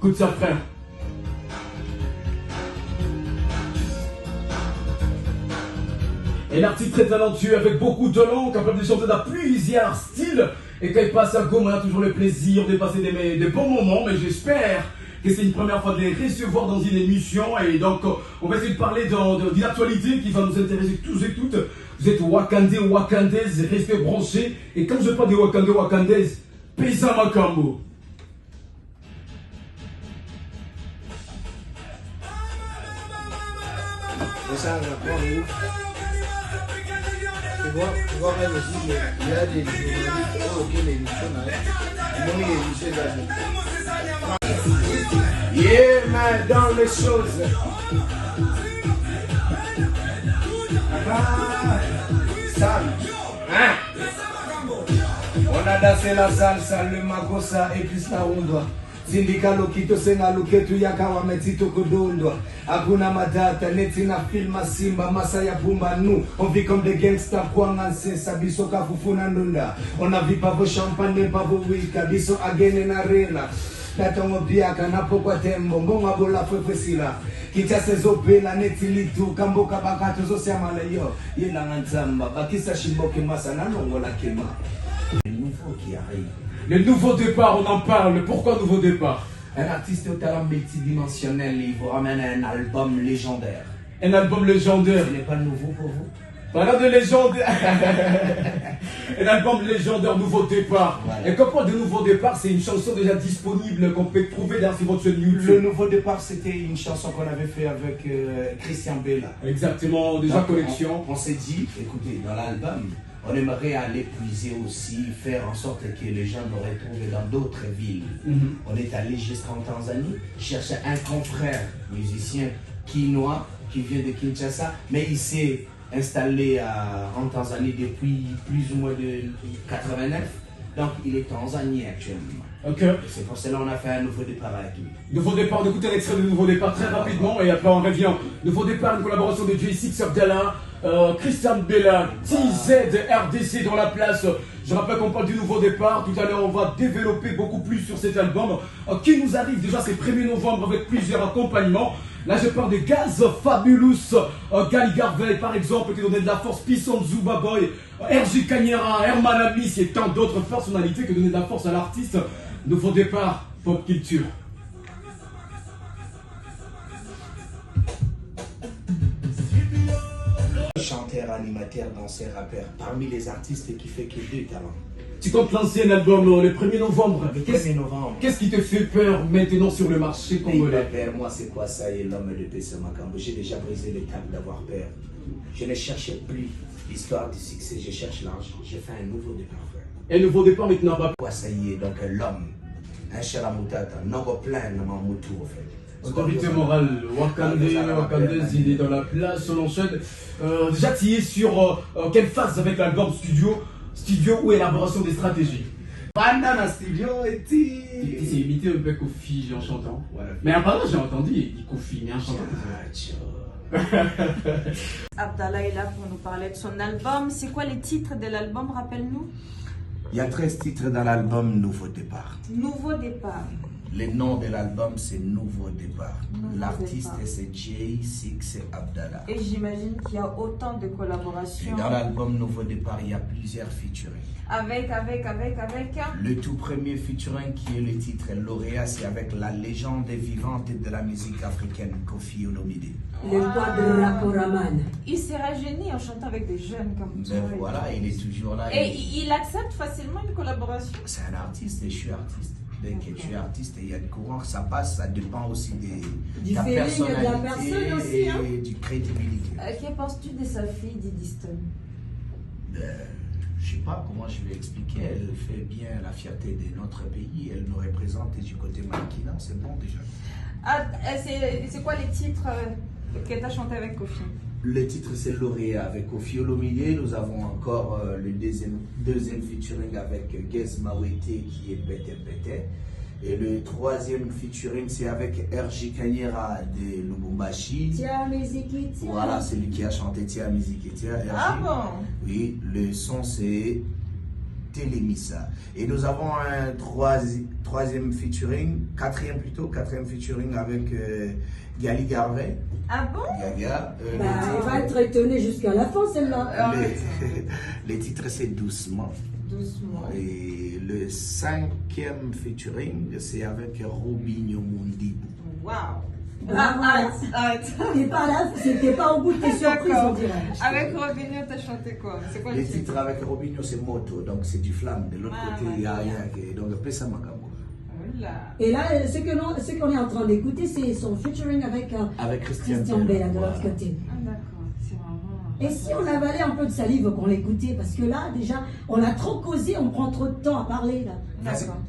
Écoute ça, frère. Un artiste très talentueux avec beaucoup de talent, capable de chanter dans plusieurs styles. Et quand il passe à Goma, on a toujours le plaisir de passer des bons moments. Mais j'espère que c'est une première fois de les recevoir dans une émission. Et donc, on va essayer de parler d'une actualité qui va nous intéresser tous et toutes. Vous êtes Wakandais ou Wakandaises, restez branchés. Et quand je parle des Wakandais ou Wakandaises, Paysan Makambo. Tu vois même aussi qu'il y a des journalistes qui ont aucune émission ils ont mis l'émission dans yeah man, dans les choses. Sale. Hein? On a dansé la salsa, le makosa et puis la rumba. Sindikalo kito senga luketu yakawa metito kodondwa. Hakuna matata, neti na filma simba, masaya pumba nu. On vit comme des gangsters, kwanga nsesa, biso kafufuna ndunda. On a vu pas vos champagne, pas vos wika, biso agene na rela. Tatongo biaka na pokwa tembo, mbonga bola fwefwesila. Kicha sezopela neti litu, kamboka bakato zo siamala yo. Yela nganzamba, bakisa shimboke masa na longo la kema. Le nouveau qui arrive. Le nouveau départ, on en parle. Pourquoi nouveau départ? Un artiste au talent multidimensionnel, il vous ramène un album légendaire. Un album légendaire. Ce n'est pas nouveau pour vous? Voilà de légendaire. Un album légendaire, nouveau départ. Voilà. Et quand on parle de nouveau départ, c'est une chanson déjà disponible qu'on peut trouver dans votre chaîne YouTube. Le nouveau départ, c'était une chanson qu'on avait fait avec Christian Bella. Exactement, déjà collection. On s'est dit, écoutez, dans l'album, on aimerait aller puiser aussi, faire en sorte que les gens nous retrouvent dans d'autres villes. On est allé jusqu'en Tanzanie, chercher un confrère musicien quinois qui vient de Kinshasa, mais il s'est installé en Tanzanie depuis plus ou moins de 89. Donc il est tanzanien actuellement. Okay. C'est pour cela qu'on a fait un nouveau départ avec lui. Nouveau départ, on écoute un extrait de nouveau départ très rapidement et après on revient. Nouveau départ, une collaboration de J6 Abdallah, Christian Bella, TZ, RDC dans la place. Je rappelle qu'on parle du nouveau départ. Tout à l'heure, on va développer beaucoup plus sur cet album qui nous arrive déjà, c'est 1er novembre avec plusieurs accompagnements. Là, je parle de Gaz Fabulous, Gali Garvey par exemple, qui donnait de la force, Pisson Zuba Boy, RJ Kanyera, Herman Amis et tant d'autres personnalités qui donnaient de la force à l'artiste. Nouveau départ, pop culture. Chanteur, animateur, danseur, rappeur, parmi les artistes qui fait que 2 talents. Tu comptes lancer un album le 1er novembre. Le 1er novembre. Qu'est-ce qui te fait peur maintenant sur le marché congolais? Moi, c'est quoi ça et l'homme de Paysan Makambo? J'ai déjà brisé le cap d'avoir peur. Je ne cherche plus l'histoire du succès, je cherche l'argent. Je fais un nouveau départ. Un nouveau départ maintenant. Quoi ça y est, donc l'homme, un chalamutata, non plein dans mon moto en fait. Autorité morale, Wakandais, il est dans la place, on enchaîne. Déjà, tu es sur quelle phase avec l'album studio ou élaboration des stratégies? Pendant studio et tu s'est imité un peu Kofi en chantant. Voilà. Mais apparemment, j'ai entendu, il dit Kofi, mais en chantant. Abdallah est là pour nous parler de son album. C'est quoi les titres de l'album, rappelle-nous? Il y a 13 titres dans l'album Nouveau Départ. Nouveau départ. Le nom de l'album c'est Nouveau Départ. L'artiste c'est J6 Abdallah. Et j'imagine qu'il y a autant de collaborations. Et dans l'album Nouveau Départ, il y a plusieurs featuring. Avec. Le tout premier featuring qui est le titre lauréat, c'est avec la légende vivante de la musique africaine, Koffi Olomide. Le poids de Rakoraman. Il s'est rajeuni en chantant avec des jeunes comme toi. Voilà, il est toujours là. Et il accepte facilement une collaboration. C'est un artiste et je suis artiste. Dès que tu es artiste, il y a du courant, ça passe, ça dépend aussi de ta personnalité de la personne aussi, hein? Et du crédibilité. Que penses-tu de sa fille, Didi Stone? Je ne sais pas comment je vais expliquer, elle fait bien la fierté de notre pays, elle nous représente du côté mannequin, c'est bon déjà. C'est quoi les titres que tu as chanté avec Koffi? Le titre c'est Lauréat avec Koffi Olomide. Nous avons encore le deuxième featuring avec Gez Mawete qui est Bete. Et le troisième featuring c'est avec RJ Kanyera de Lubumbashi. Tia Miziki, Tia. Voilà, celui qui a chanté Tia Miziki, Tia RJ. Ah bon? Oui, le son c'est Télémissa. Et nous avons un quatrième featuring avec Gali Garvey. Ah bon? Gaga. Elle va être étonnée jusqu'à la fin, celle-là. Les titres, c'est Doucement. Doucement. Et le 5e featuring, c'est avec Robinho Mundi. Waouh! Arrête. C'était pas au bout de tes surprises, on dirait. Avec Robinho, t'as chanté quoi? C'est quoi le Les titre? titres avec Robinho, c'est Moto, donc c'est du flamme. De l'autre côté, il y a rien. Donc, Pesa Magambo. Et là, ce qu'on est en train d'écouter, c'est son featuring avec Christian Bella de l'autre côté. Ah d'accord, c'est vraiment... Et si on avalait un peu de salive qu'on l'écoutait? Parce que là, déjà, on a trop causé, on prend trop de temps à parler, là. D'accord.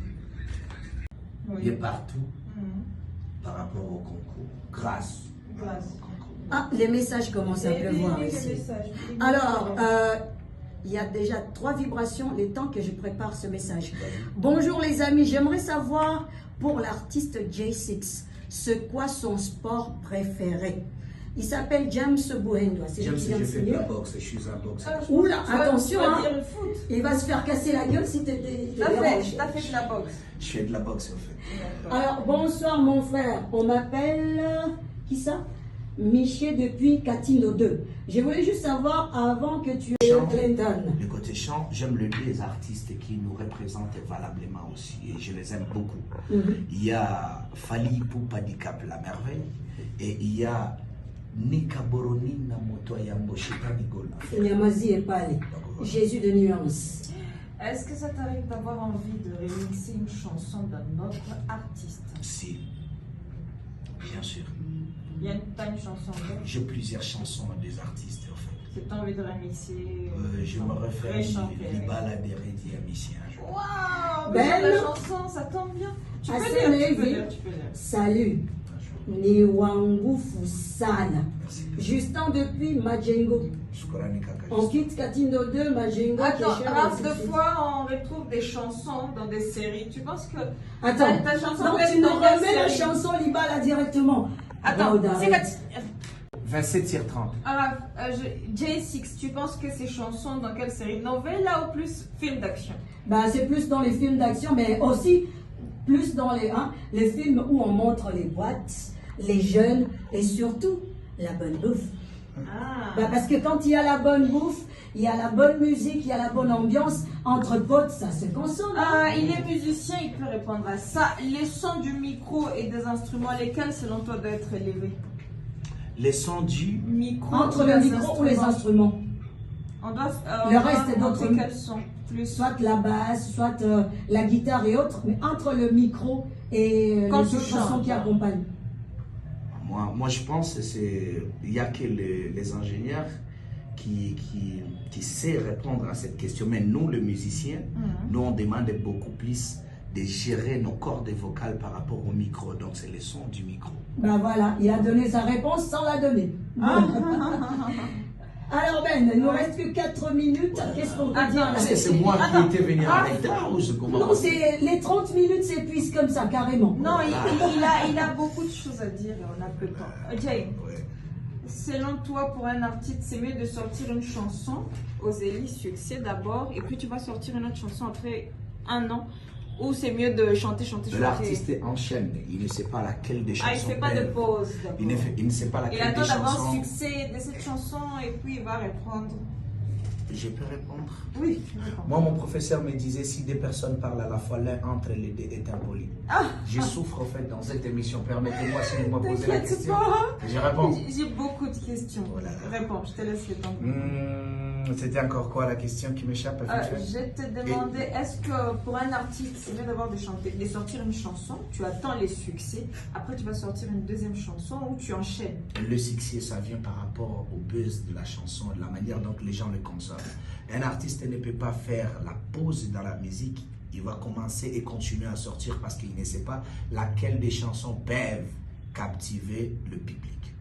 Il est partout par rapport au concours. Grâce. Au concours. Ah, les messages commencent à pleuvoir ici. Alors, il y a déjà 3 vibrations, le temps que je prépare ce message. Bonjour les amis, j'aimerais savoir pour l'artiste J6, c'est quoi son sport préféré? Il s'appelle James Buhendwa. C'est James, qui vient de j'ai fait de signer. la boxe, je suis un boxeur. Oula, attention, hein. Dire le foot. Il va se faire casser la gueule si t'es T'as fait de la boxe. Je fais de la boxe, en fait. Alors, bonsoir mon frère. On m'appelle... qui ça? Miché depuis Katindo 2. Je voulais juste savoir, avant que tu aies Clinton. Le côté chant, j'aime les artistes qui nous représentent valablement aussi, et je les aime beaucoup. Il y a Fali Ipupa di Cap La Merveille, et il y a Nika Boronina Motoyambo Shitanigola. Nyamazi et Pali. Jésus de nuance. Est-ce que ça t'arrive d'avoir envie de remixer une chanson d'un autre artiste? Si, bien sûr. T'as une chanson d'autre? J'ai plusieurs chansons des artistes, en fait. Que t'as envie de remixer? Je me réfère à Libala des Rédiamiciens. Waouh! Belle La chanson, ça tombe bien. Tu peux dire. Salut. Niwangu Fusana. Justin depuis Majengo. On quitte Katindo 2, Majengo. Attends, rare de fois on retrouve des chansons dans des séries. Tu penses que attends, ta chanson donc tu nous remets la chanson Libala directement. Attends, c'est 27h30. J6, tu penses que ces chansons dans quelle série? Novella ou plus film d'action? Bah, c'est plus dans les films d'action, mais aussi plus dans les films où on montre les boîtes, les jeunes et surtout la bonne bouffe. Bah, parce que quand il y a la bonne bouffe, il y a la bonne musique, il y a la bonne ambiance, entre potes, ça se consomme. Il est musicien, il peut répondre à ça. Les sons du micro et des instruments, lesquels selon toi doivent être élevés? Les sons du micro. Entre le micro ou les instruments? On doit, le reste d'autres. Quels sont plus? Soit la basse, soit la guitare et autres, mais entre le micro et les autres sons qui accompagnent. Moi, je pense qu'il n'y a que les ingénieurs qui savent répondre à cette question. Mais nous, les musiciens, nous, on demande beaucoup plus de gérer nos cordes vocales par rapport au micro. Donc, c'est les sons du micro. Ben voilà, il a donné sa réponse sans la donner. Alors Ben, il nous reste que 4 minutes. Qu'est-ce qu'on peut dire? Est-ce que c'est moi qui étais venu en retard ou je commence? Non, les 30 minutes s'épuisent comme ça, carrément. Non, il a beaucoup de choses à dire et on a peu de temps. Jay, selon toi, pour un artiste, c'est mieux de sortir une chanson aux Zéli succès d'abord et puis tu vas sortir une autre chanson après 1 an? Ou c'est mieux de chanter? L'artiste enchaîne, il ne sait pas laquelle des chansons. Il ne fait pas de pause. Il ne sait pas laquelle des chansons. Il attend d'avoir succès de cette chanson et puis il va répondre. Je peux répondre? Oui. Moi, mon professeur me disait si deux personnes parlent à la fois, l'un entre les deux est impoli. Je souffre en fait dans cette émission. Permettez-moi si vous me posez la question. Je réponds. J'ai beaucoup de questions. Réponds, je te laisse le temps. C'était encore quoi la question qui m'échappe? Je te demandais, est-ce que pour un artiste, c'est mieux d'abord de sortir une chanson, tu attends les succès, après tu vas sortir une deuxième chanson ou tu enchaînes? Le succès, ça vient par rapport au buzz de la chanson, de la manière dont les gens le consomment. Un artiste ne peut pas faire la pause dans la musique, il va commencer et continuer à sortir parce qu'il ne sait pas laquelle des chansons peuvent captiver le public.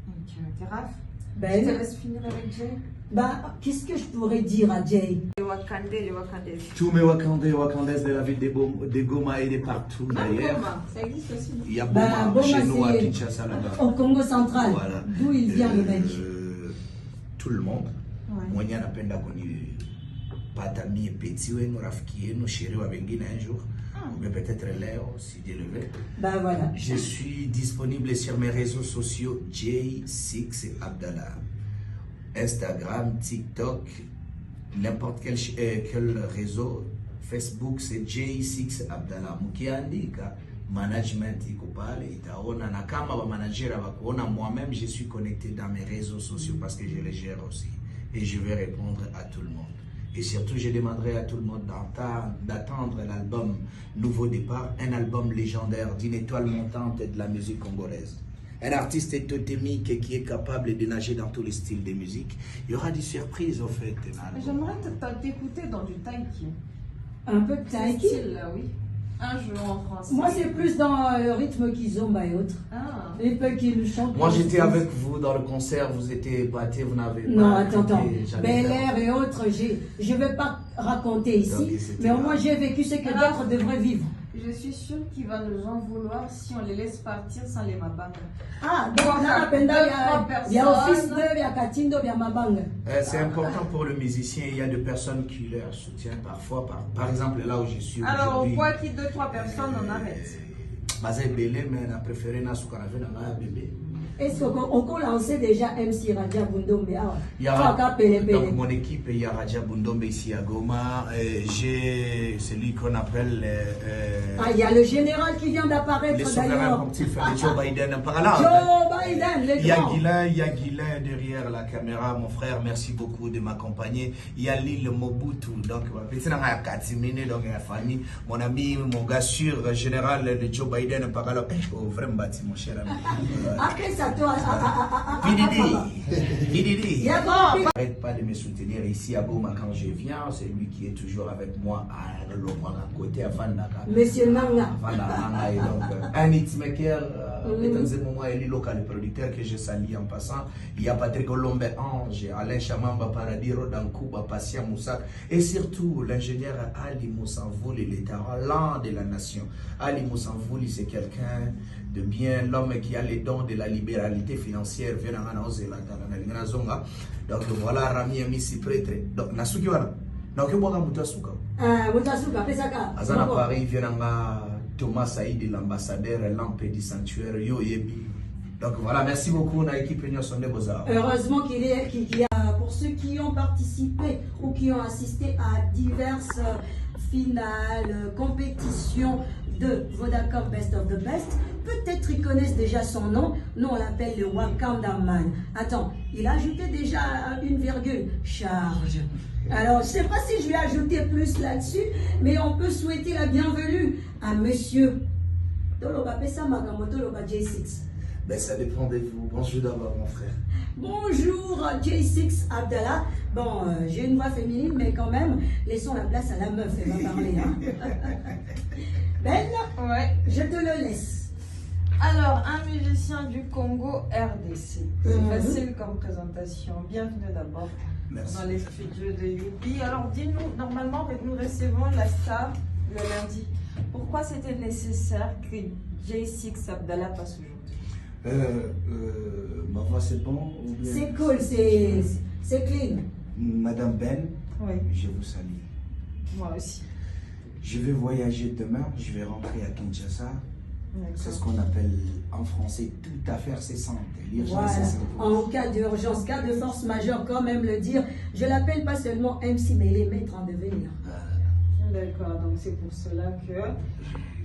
Ok, Raph, Ben, je te laisse finir avec Jay. Bah, qu'est-ce que je pourrais dire à Jay? Les Wakandais. Tous mes Wakandaises de la ville de Goma et de partout d'ailleurs. Ça existe aussi, non? Il y a Boma chez nous à Kinshasa là-bas. Au Congo central, Voilà. D'où il vient le mec? Tout le monde. Ouais. Moi, il y a peine connu Patami et Petit, nous rafiki, nous chéris avec un jour. Mais peut-être Léo, si Dieu le veut. Ben voilà. Je suis disponible sur mes réseaux sociaux J6 Abdallah. Instagram, TikTok, n'importe quel réseau. Facebook, c'est J6 Abdallah. Mukiandika, management, itaona na kama ba manager abakuona, moi-même, je suis connecté dans mes réseaux sociaux parce que je les gère aussi. Et je vais répondre à tout le monde. Et surtout, je demanderai à tout le monde d'attendre l'album Nouveau Départ, un album légendaire d'une étoile montante de la musique congolaise. Un artiste totémique qui est capable de nager dans tous les styles de musique. Il y aura des surprises, au fait. J'aimerais t'écouter dans du taiki. Un peu de taiki. Oui. Un jeu en français. Moi, c'est plus dans le rythme kizomba et autres. Les peu qui nous chantent. Moi, j'étais avec vous dans le concert, vous étiez batté, vous n'avez pas. Non, attends. Bel Air et autres, je ne vais pas raconter ici, donc, mais au moins j'ai vécu ce que d'autres devraient vivre. Je suis sûre qu'il va nous en vouloir si on les laisse partir sans les mabanga. Ah, donc là, il y a Office 2, il y a Katindo, il y a Mabanga. C'est important pour le musicien, il y a des personnes qui leur soutiennent parfois, par exemple là où je suis. Alors, on voit qu'il y a 2-3 personnes, on arrête. Basé Belé, mais on a préféré Nasukarave dans bébé. Est-ce qu'on lancé déjà MC Raja Bundombe? Donc mon équipe, il y a Raja Bundombe ici à Goma. J'ai celui qu'on appelle... il y a le général qui vient d'apparaître d'ailleurs. Joe Biden par là. Joe Biden, le grand. Il y a Guilain derrière la caméra, mon frère, merci beaucoup de m'accompagner. Il y a l'île Mobutu, donc donc la famille, mon ami, mon gars sûr, général de Joe Biden par là. Vraiment bâti, mon cher ami. Après ça, Pididi. N'arrête pas de me soutenir ici à Goma quand je viens. C'est lui qui est toujours avec moi à côté à Vandaka. Monsieur Nanga. Et donc, un hitmaker, dans un moment, il est local, le producteur que je salue en passant. Il y a Patrick Olombe Ange, Alain Chamamba Paradis, Rodankouba, Passia Moussak. Et surtout, l'ingénieur Ali Moussanvouli, le talent de la nation. Ali Moussanvouli, c'est quelqu'un de bien, l'homme qui a les dons de la libéralité financière. Donc voilà, Rami Amissi prêtre. Donc, Nasuki wana. Donc, il y a Moutasuka. Moutasuka, Pesaka. Azana Paris, Vienanga, Thomas Saïd, l'ambassadeur, lampe du sanctuaire, Yo Yebi. Donc voilà, merci beaucoup, on a équipe Union Sondé Beaux-Arts. Heureusement qu'il y a, pour ceux qui ont participé ou qui ont assisté à diverses finales, compétitions de Vodacom Best of the Best, peut-être ils connaissent déjà son nom. Nous on l'appelle le Wakanda Man. Attends, il a ajouté déjà une virgule, charge. Alors je ne sais pas si je vais ajouter plus là-dessus, mais on peut souhaiter la bienvenue à monsieur Toloba Pesa Magamoto Toloba J6. Ben, ça dépend de vous. Bonjour d'abord mon frère. Bonjour J6 Abdallah. Bon, j'ai une voix féminine, mais quand même, laissons la place à la meuf, elle va parler. Hein. Belle, ouais. Je te le laisse. Alors, un musicien du Congo RDC. C'est facile comme présentation. Bienvenue d'abord dans les studios de Youpi. Alors, dis-nous, normalement, nous recevons la star le lundi. Pourquoi c'était nécessaire que J6 Abdallah passe aujourd'hui? Ma voix c'est bon ou bien... C'est cool, c'est clean. Madame Ben, oui. Je vous salue. Moi aussi. Je vais voyager demain, je vais rentrer à Kinshasa. C'est ce qu'on appelle en français toute affaire cessante. Voilà. En cas d'urgence, cas de force majeure, quand même le dire. Je l'appelle pas seulement MC, mais il est maître en devenir. D'accord, donc c'est pour cela que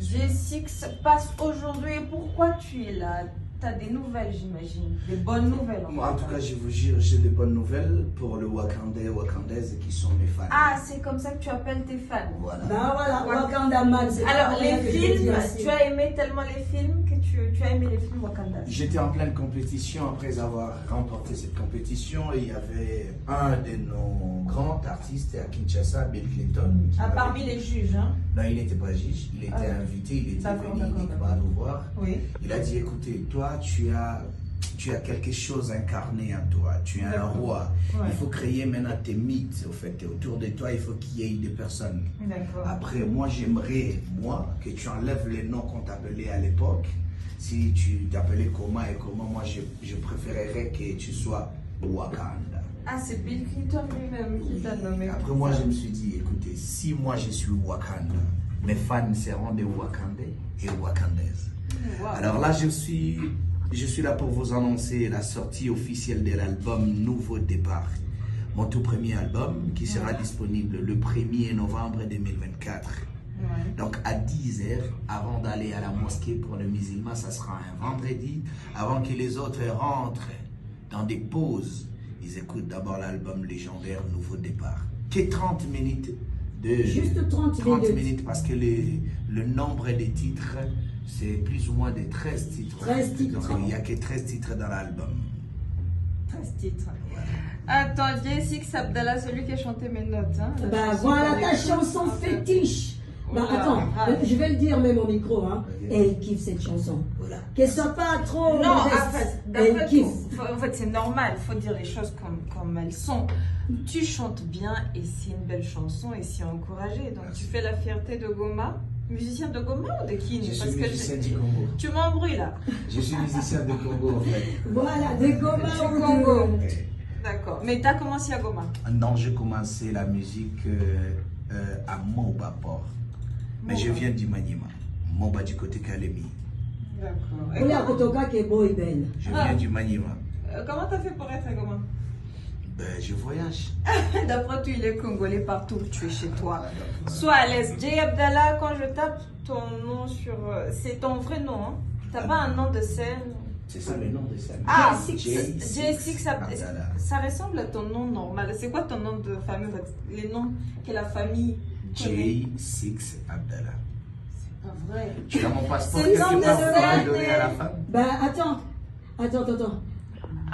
J6 passe aujourd'hui. Pourquoi tu es là? Tu as des nouvelles, j'imagine, des bonnes nouvelles. Moi, en tout cas, je vous jure, j'ai des bonnes nouvelles pour le Wakandais, Wakandaises qui sont mes fans. Ah, c'est comme ça que tu appelles tes fans. Voilà. Ben voilà, Wakanda Man. Alors, les films, tu as aimé tellement les films que tu as aimé les films Wakanda. J'étais en pleine compétition après avoir remporté cette compétition. Et il y avait un de nos grands artistes à Kinshasa, Bill Clinton. Parmi les juges, hein? Non, il n'était pas juge, il était invité, il était venu uniquement nous voir. Oui. Il a dit, écoutez, toi, tu as quelque chose incarné en toi, tu es un roi. Ouais. Il faut créer maintenant tes mythes, au fait. Et autour de toi, il faut qu'il y ait des personnes. Après, moi, j'aimerais, que tu enlèves les noms qu'on t'appelait à l'époque. Si tu t'appelais comment et comment, moi, je préférerais que tu sois Wakanda. Ah, c'est Bill Clinton lui-même qui t'a nommé. Après, moi, je me suis dit, écoutez, si moi je suis Wakanda, mes fans seront des Wakandais et Wakandaises. Wow. Alors là, je suis là pour vous annoncer la sortie officielle de l'album Nouveau Départ. Mon tout premier album qui sera disponible le 1er novembre 2024. Ouais. Donc à 10h, avant d'aller à la mosquée pour le musulman, ça sera un vendredi, avant que les autres rentrent dans des pauses. Ils écoutent d'abord l'album légendaire Nouveau Départ, qui est 30 minutes de... Juste 30 minutes. Parce que le nombre des titres, c'est plus ou moins de 13 titres. 13 titres. Donc, il n'y a que 13 titres dans l'album. 13 titres. Attends, J6 Abdallah, celui qui a chanté mes notes. Hein, Bah voilà ta chanson fétiche. Bah attends, je vais le dire même au micro, hein. Elle kiffe cette chanson. Voilà. Qu'elle soit pas trop Non, modeste. d'après Elle kiffe. en fait, c'est normal, il faut dire les choses comme elles sont. Tu chantes bien et c'est une belle chanson et c'est encouragé. Donc tu fais la fierté de Goma. Musicien de Goma ou de qui? Je suis musicien du Congo. Tu m'embrouilles là. Je suis musicien de Congo en fait. Voilà, de Goma Du ou Congo. de... D'accord. Mais tu as commencé à Goma? Non, j'ai commencé la musique à Moba Port. Mais je viens du Maniema. Moba du côté Kalemi. D'accord. Il y a Kotoka qui est beau et belle. Je viens du Maniema. Comment tu as fait pour être à Goma? Ben, je voyage. D'après toi, il est congolais partout où tu es chez toi. Sois à l'aise. J Abdallah, quand je tape ton nom sur... c'est ton vrai nom, hein? T'as pas un nom de scène? C'est ça le nom de scène. Ah, J6 Abdallah. Ça ressemble à ton nom normal. C'est quoi ton nom de famille? Les noms que la famille connaît? J6 Abdallah. C'est pas vrai. Tu as mon passeport C'est le nom quelque de part pour scène. le donner à la femme? Bah attends.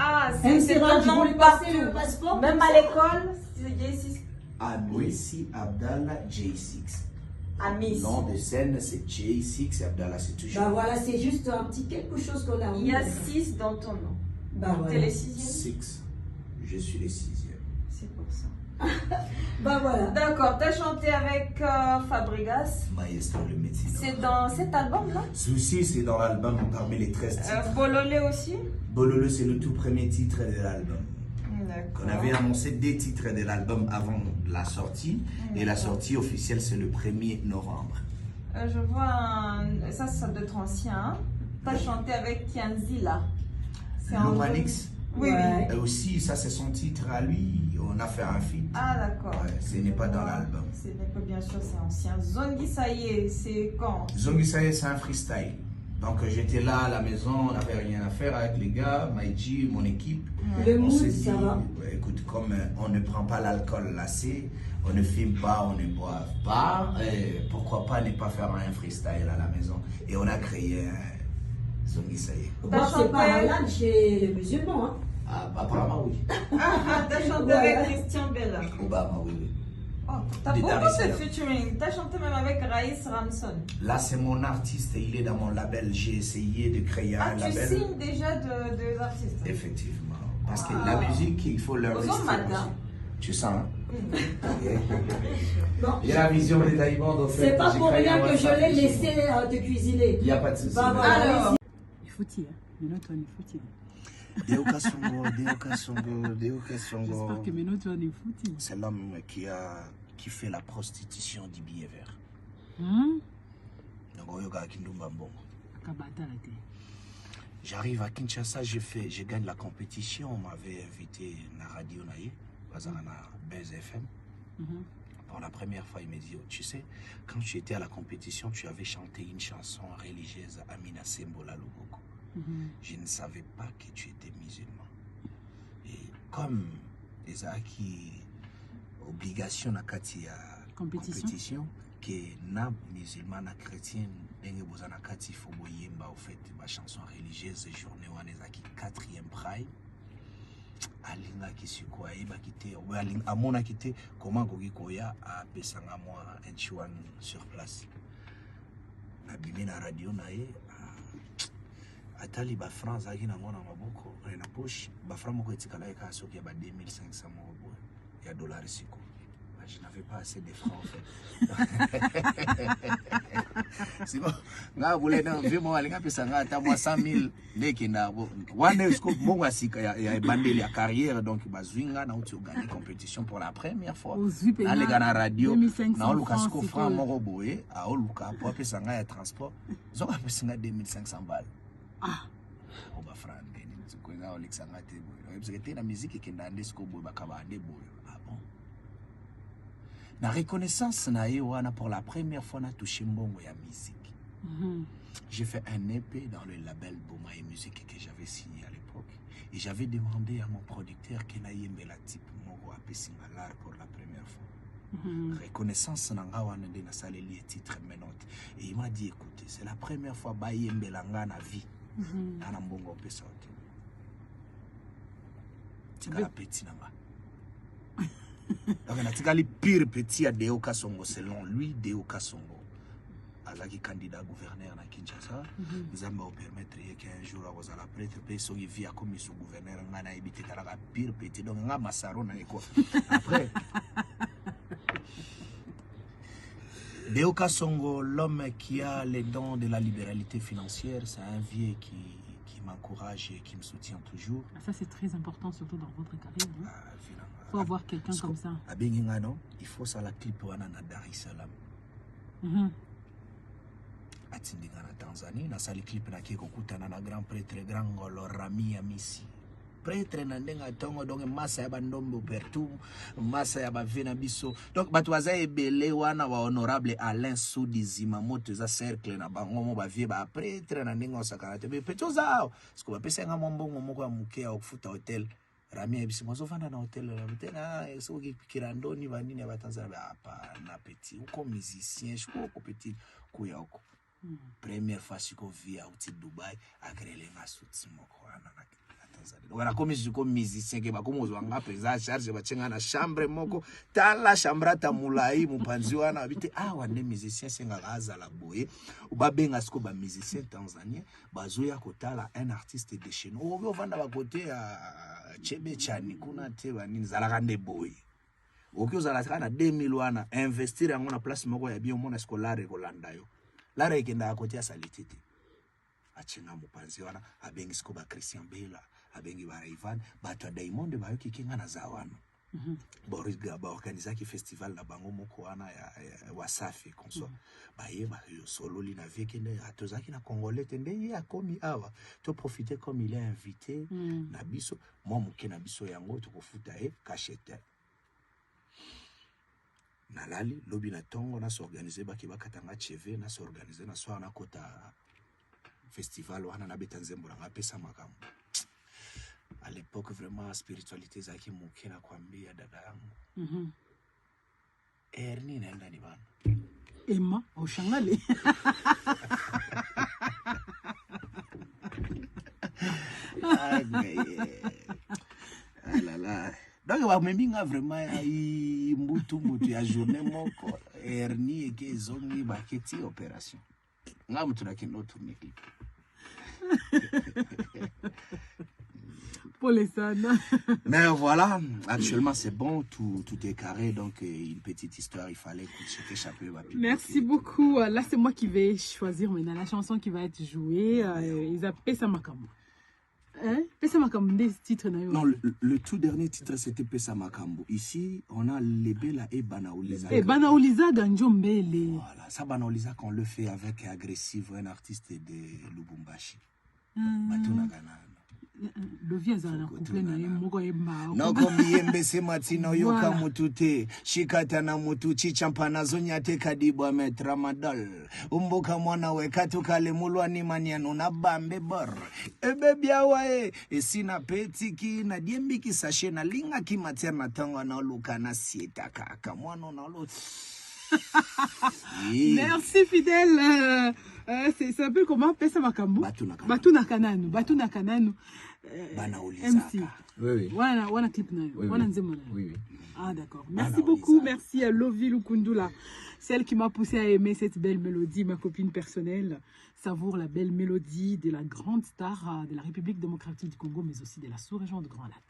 Ah, MC c'est ton Raj, vous nom lui passez partout. le passeport? Même à l'école, c'est J6. Amissi Abdallah J6. Amis. Nom de scène, c'est J6 Abdallah, c'est toujours. Bah voilà, c'est juste un petit quelque chose qu'on a. Il y a 6 dans ton nom. Bah T'es voilà. le 6e? 6. Je suis le 6e. C'est pour ça. Bah voilà. D'accord, t'as chanté avec Fabregas. Maestro le médecin. C'est dans cet album-là? Souci, c'est dans l'album parmi les 13 titres. Bololé aussi? Bololo, c'est le tout premier titre de l'album. D'accord. On avait annoncé des titres de l'album avant la sortie. Et la sortie officielle, c'est le 1er novembre. Je vois ça doit être ancien. Hein? T'as chanté avec Kianzila. C'est un Lomanix. Oui, Ouais. oui. Et aussi, ça c'est son titre à lui. On a fait un feat. Ah, d'accord. Ouais, ce n'est pas dans l'album. Ce n'est pas, bien sûr, c'est ancien. Zongi Saye, c'est quand? Zongi Saye, c'est un freestyle. Donc j'étais là à la maison, on n'avait rien à faire avec les gars, Maïji, mon équipe. Le On mood, s'est dit, ça va. ouais, écoute, comme on ne prend pas l'alcool lassé, on ne filme pas, on ne boit pas, pourquoi pas ne pas faire un freestyle à la maison. Et on a créé un Zongi Saye. Bon, c'est pas malade chez les musulmans, hein. Ah, apparemment oui. T'as chanté Ouais. avec Christian Bella. Obama, oui, oui. Oh, t'as Des beaucoup Dar es de Salaam. featuring. T'as chanté même avec Raïs Ramson. Là, c'est mon artiste, il est dans mon label. J'ai essayé de créer Ah, un tu label. signes déjà des artistes. Effectivement. Parce que Ah. la musique, il faut l'investir. Aux matin. aussi. Tu sens, hein? Bon, J'ai la vision des taïmans, en fait. c'est pas J'ai pour créé rien un que je WhatsApp l'ai chez laissé moi. te cuisiner. Il n'y a pas de souci. Bah, voilà. Alors, Il faut tirer. Maintenant, toi, il faut tirer. Deuka Songo. J'espère que maintenant, toi, il faut tirer. C'est l'homme qui fait la prostitution du billet vert. Donc, Oyoga Kindumba Mbongo. Akabata, la terre. J'arrive à Kinshasa, je gagne la compétition. On m'avait invité à la radio Naïe, à Bez FM. Pour la première fois, il m'a dit, oh, tu sais, quand tu étais à la compétition, tu avais chanté une chanson religieuse à Amina Sembola Luboko. Je ne savais pas que tu étais musulman. Et comme les acquis obligation à compétition, que na musulman na chrétien ndenge bozana kati faut boyemba au fait ma chanson religieuse journée wana ezaki 4e prime alinga kisiko ayeba kite alinga amona kite comment koki koya apesanga moi un chiwan sur place na bimi na radio na ye atali ba France aki na ngona maboko na poche ba franc moko etikala ka soki ba 2500 moko ya dollars siko Je n'avais pas assez de francs en fait. C'est bon. Nga voulais non, vu moi linga pesa nga ta moi 100 000 ndeki na wana scope bongo asika ya bandeli ya carrière donc bazwinga na uti gagner compétition pour la première fois. Na les gars na radio na oluka sco franc moko boye a oluka pour pesa nga ya transport. Zoka pesa nga 2500 balles. Ah. On va franc ngeni ko nga oleksa nga te boye. Parce que te na musique qui ndande sco boye bakabande boye. La reconnaissance pour la première fois na touché mbongo ya musique. J'ai fait un EP dans le label Boma et Musique que j'avais signé à l'époque et j'avais demandé à mon producteur Kenayembe la type Moro Apesingalar pour la première fois. Reconnaissance nanga wana de na salé les titres menote et il m'a dit écoutez, c'est la première fois ba yembe langa na vie. Na mbongo pesa ote. Tika petit nanga. Donc, on a le pire petit à Deo Kasongo. Selon lui, Deo Kasongo, Azaki candidat gouverneur à Kinshasa, nous allons permettre qu'un jour, à la prêtre, personne qui vit comme son gouverneur, on a évité le pire petit. Donc, on a Massaro. Après, Deo Kasongo, l'homme qui a les dons de la libéralité financière, c'est un vieux qui m'encourage et qui me soutient toujours. Ça, c'est très important, surtout dans votre carrière. Il faut avoir quelqu'un comme ça. À Bengingano, il faut ça la clip à Dar es Salaam. À Tindingana, Tanzanie, na sali clip na qui kokutana na grand prêtre grand ngolo Rami Amisi. Prêtre na ndenga tongo donc massa ya bandombo pertu, massa ya bavena biso. Donc batwaza ebele wana wa honorable Alain Soudi Zimamoto za cercle na bango mo bavie ba prêtre na ndenga osakarate. Mais petoza, parce que ba pesa nga mbongo moko ya muke ya okufuta hotel. Rami ebisi mozofanda na hotel la tena eso kirandoni banini ba Tanzania hapa na petit uko musicien uko petit kuya uko première fois siko via uti Dubai agrele ngasuti moko ana na Tanzania wana komi siko musicien ke bakomo zwanga pesa charge ba chenga na chambre moko tala chambre ta mulai mupanzi wana bite wande musicien senga gaza la boye ubabenga siko ba musicien tanzanien bazoya kotala un artiste de chez nous obo vanda ba côté Chebe chani kuna te banini zalaka nde boy okyo zalaka na 2000 wana investir yango na place moko ya bio mona scolare kolanda yo lara ikenda akoti ya salitete achinga mupanzi wana abengi siko ba Christian Bella abengi ba Ivan bato Diamond ba yoki kinga na zawana Boris Gaba organiza ki festival na bango moko wana ya Wasafi konso baye ba yo solo li na vie kende atozaki na congolais tende ya komi awa to profiter comme il est invité na biso moi muke na biso yango to kofuta cachette na lali lobi na tongo na s'organiser ba kiba katanga cheve na s'organiser na soir na kota festival wana na betanzembo na pesa makambo. À l'époque, vraiment, la spiritualité, c'est qui m'a dit à dada yangu. Erni nenda ni bana. Emma, au changale. Ah là là. Donc, on m'a vraiment mbutu ya journée moko. Erni et que zongi baketi opération. Nga mutu na kino tourner clip. Pour les sana. Mais voilà, actuellement c'est bon, tout est carré, donc une petite histoire, il fallait que échapper. Merci beaucoup. Là, c'est moi qui vais choisir maintenant la chanson qui va être jouée. Ils appellent Pesa Makambo. Hein? Pesa Makambo, des titres. Non, le tout dernier titre c'était Pesa Makambo. Ici, on a Lebela et Banaouliza. Et Banaouliza Ganjombele. Voilà, ça Banaouliza qu'on le fait avec Agressive, un artiste de Lubumbashi. Batuna Gana. Le vieux a couplé na moko emba. Noko miyembe sematino yoka mutute. Shikata na mutu chichampana zonyate kadibwa metramadol. Umbuka mwana we katukale mulwa ni maniano na bambe bor. Ebebia wae. Esina petiki na diembiki sashe na linga ki materna tonga na luka na sieta kaka. Mwano na lu. Merci fidèle. C'est un peu comment Pesa Makambo. Batuna Kananu. Batuna Kananu. MC. Oui. Wana clip na. Wana nzemo na. Oui. Ah d'accord. Merci beaucoup. Merci à Lovi Lukundula, celle qui m'a poussé à aimer cette belle mélodie, ma copine personnelle. Savoure la belle mélodie de la grande star de la République démocratique du Congo, mais aussi de la sous-région de Grand Lac.